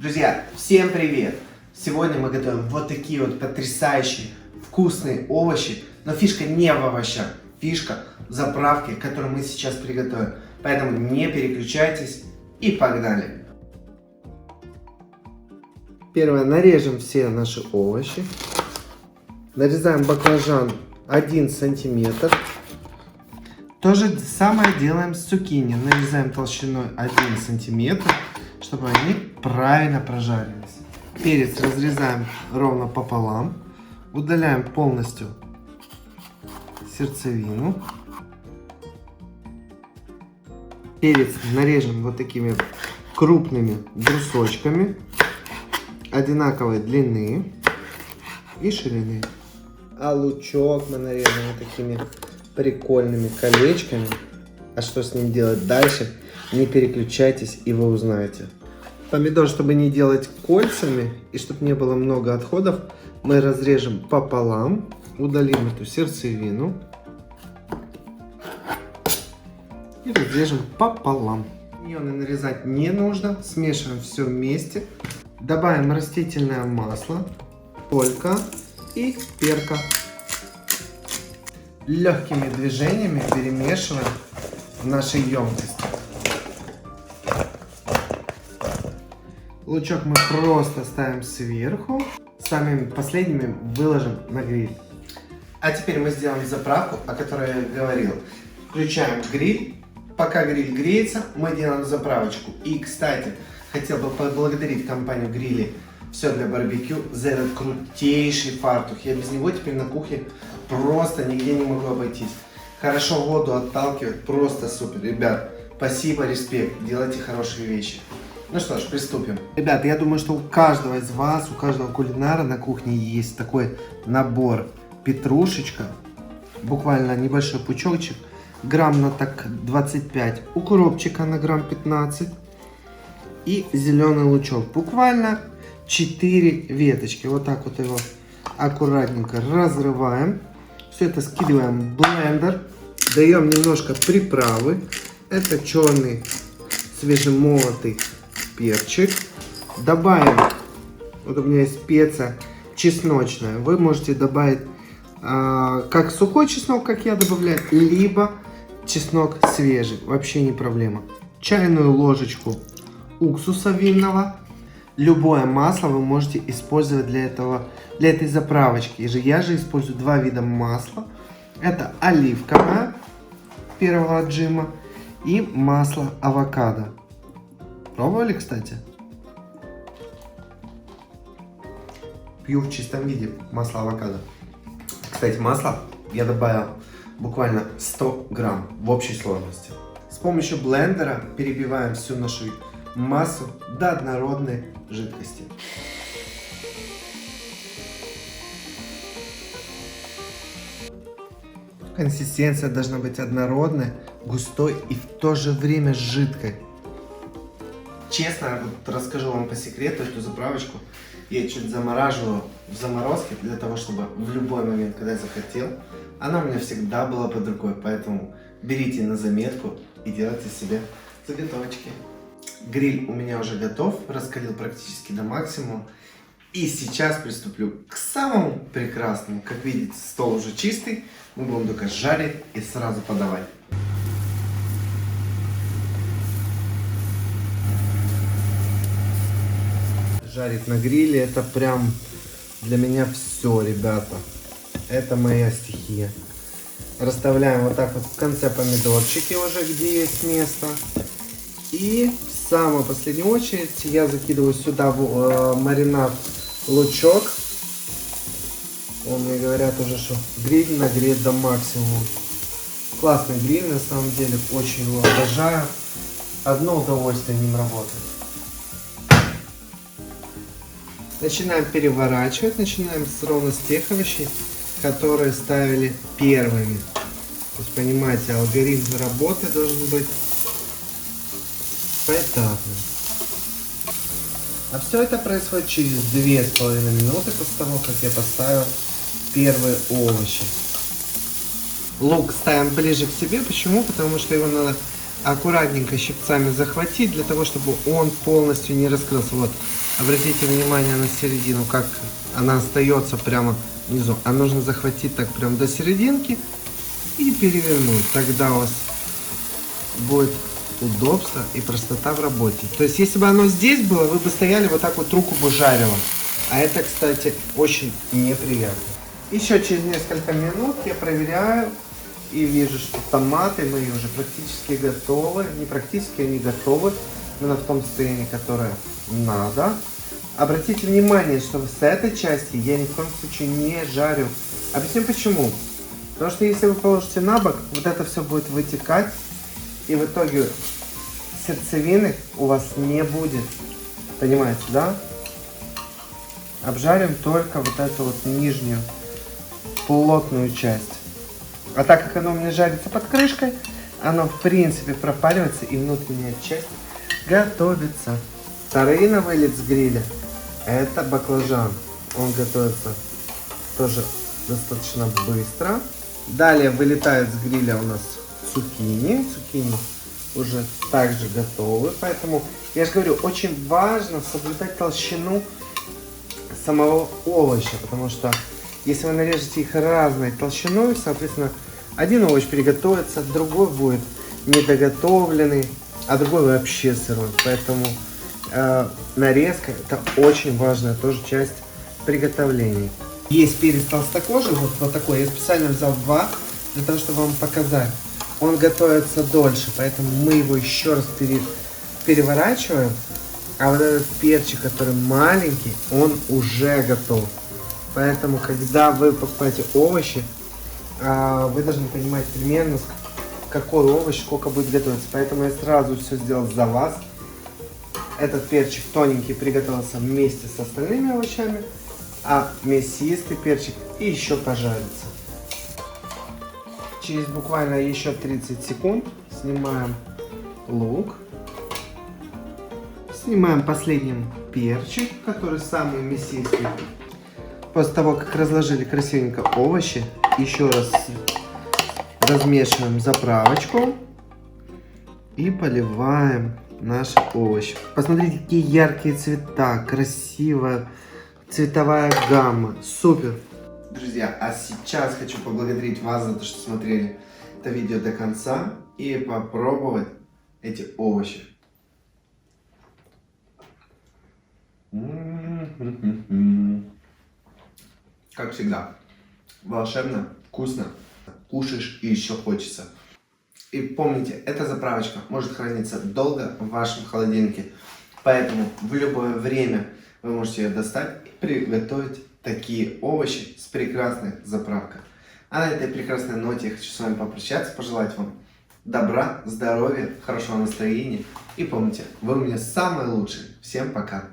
Друзья, всем привет! Сегодня мы готовим вот такие вот потрясающие вкусные овощи, но фишка не в овощах, фишка в заправке, которую мы сейчас приготовим. Поэтому не переключайтесь и погнали! Первое, нарежем все наши овощи. Нарезаем баклажан 1 сантиметр. То же самое делаем с цукини. Нарезаем толщиной 1 сантиметр, чтобы они правильно прожарились. Перец разрезаем ровно пополам. Удаляем полностью сердцевину. Перец нарежем вот такими крупными брусочками одинаковой длины и ширины. А лучок мы нарежем вот такими прикольными колечками. А что с ним делать дальше, не переключайтесь, и вы узнаете. Помидор, чтобы не делать кольцами и чтобы не было много отходов, мы разрежем пополам, удалим эту сердцевину и разрежем пополам. Миньоны нарезать не нужно, смешиваем все вместе. Добавим растительное масло, соль и перца. Легкими движениями перемешиваем в нашей емкости. Лучок мы просто ставим сверху, самыми последними выложим на гриль. А теперь мы сделаем заправку, о которой я говорил. Включаем гриль. Пока гриль греется, мы делаем заправочку. И, кстати, хотел бы поблагодарить компанию Грили «Все для барбекю» за этот крутейший фартук. Я без него теперь на кухне просто нигде не могу обойтись. Хорошо воду отталкивает, просто супер. Ребят, спасибо, респект, делайте хорошие вещи. Ну что ж, приступим. Ребят, я думаю, что у каждого из вас, у каждого кулинара на кухне есть такой набор. Петрушечка, буквально небольшой пучочек, грамм на так 25, укропчика на грамм 15 и зеленый лучок. Буквально 4 веточки. Вот так вот его аккуратненько разрываем. Все это скидываем в блендер. Даем немножко приправы. Это черный свежемолотый перчик. Добавим, вот у меня есть специя чесночная. Вы можете добавить как сухой чеснок, как я добавляю, либо чеснок свежий. Вообще не проблема. Чайную ложечку уксуса винного. Любое масло вы можете использовать для этой заправочки. Я же использую два вида масла. Это оливковое первого отжима и масло авокадо. Пробовали, кстати? Пью в чистом виде масло авокадо. Кстати, масло я добавил буквально 100 грамм в общей сложности. С помощью блендера перебиваем всю нашу массу до однородной жидкости. Консистенция должна быть однородной, густой и в то же время жидкой. Честно, вот расскажу вам по секрету эту заправочку. Я чуть замораживаю в заморозке для того, чтобы в любой момент, когда я захотел, она у меня всегда была под рукой. Поэтому берите на заметку и делайте себе заготовочки. Гриль у меня уже готов, раскалил практически до максимума. И сейчас приступлю к самому прекрасному. Как видите, стол уже чистый. Мы будем только жарить и сразу подавать. Жарить на гриле — это прям для меня все, ребята. Это моя стихия. Расставляем вот так вот в конце помидорчики уже, где есть место. И в самую последнюю очередь я закидываю сюда в маринад лучок. Мне говорят уже, что гриль нагрет до максимума. Классный гриль, на самом деле, очень его обожаю. Одно удовольствие ним работать. Начинаем переворачивать, начинаем ровно с тех овощей, которые ставили первыми. То есть, понимаете, алгоритм работы должен быть поэтапно. А все это происходит через 2,5 минуты после того, как я поставил первые овощи. Лук ставим ближе к себе. Почему? Потому что его надо аккуратненько щипцами захватить, для того, чтобы он полностью не раскрылся. Вот, обратите внимание на середину, как она остается прямо внизу. А нужно захватить так прям до серединки и перевернуть. Тогда у вас будет удобство и простота в работе. То есть, если бы оно здесь было, вы бы стояли вот так вот, руку бы жарило. А это, кстати, очень неприятно. Еще через несколько минут я проверяю и вижу, что томаты мои уже практически готовы. Не практически, они готовы. Именно в том состоянии, которое надо. Обратите внимание, что с этой части я ни в коем случае не жарю. Объясню почему. Потому что если вы положите на бок, вот это все будет вытекать. И в итоге сердцевины у вас не будет. Понимаете, да? Обжарим только вот эту вот нижнюю плотную часть. А так как оно у меня жарится под крышкой, оно в принципе пропаривается и внутренняя часть готовится. Второй на вылет с гриля — это баклажан. Он готовится тоже достаточно быстро. Далее вылетает с гриля у нас цукини. Цукини уже также готовы. Поэтому, я же говорю, очень важно соблюдать толщину самого овоща. Потому что если вы нарежете их разной толщиной, соответственно, один овощ приготовится, другой будет недоготовленный, а другой вообще сырой. Поэтому нарезка — это очень важная тоже часть приготовления. Есть перец толстокожий, вот такой. Я специально взял 2, для того, чтобы вам показать. Он готовится дольше, поэтому мы его еще раз переворачиваем. А вот этот перчик, который маленький, он уже готов. Поэтому, когда вы покупаете овощи, вы должны понимать примерно, какой овощ сколько будет готовиться. Поэтому я сразу все сделал за вас. Этот перчик тоненький приготовился вместе с остальными овощами, а мясистый перчик и еще пожарится. Через буквально еще 30 секунд снимаем лук. Снимаем последний перчик, который самый мясистый. После того, как разложили красивенько овощи, еще раз размешиваем заправочку и поливаем наши овощи. Посмотрите, какие яркие цвета, красивая цветовая гамма. Супер! Друзья, а сейчас хочу поблагодарить вас за то, что смотрели это видео до конца и попробовать эти овощи. Как всегда, волшебно, вкусно, кушаешь и еще хочется. И помните, эта заправочка может храниться долго в вашем холодильнике, поэтому в любое время вы можете ее достать и приготовить такие овощи с прекрасной заправкой. А на этой прекрасной ноте я хочу с вами попрощаться, пожелать вам добра, здоровья, хорошего настроения. И помните, вы у меня самые лучшие. Всем пока!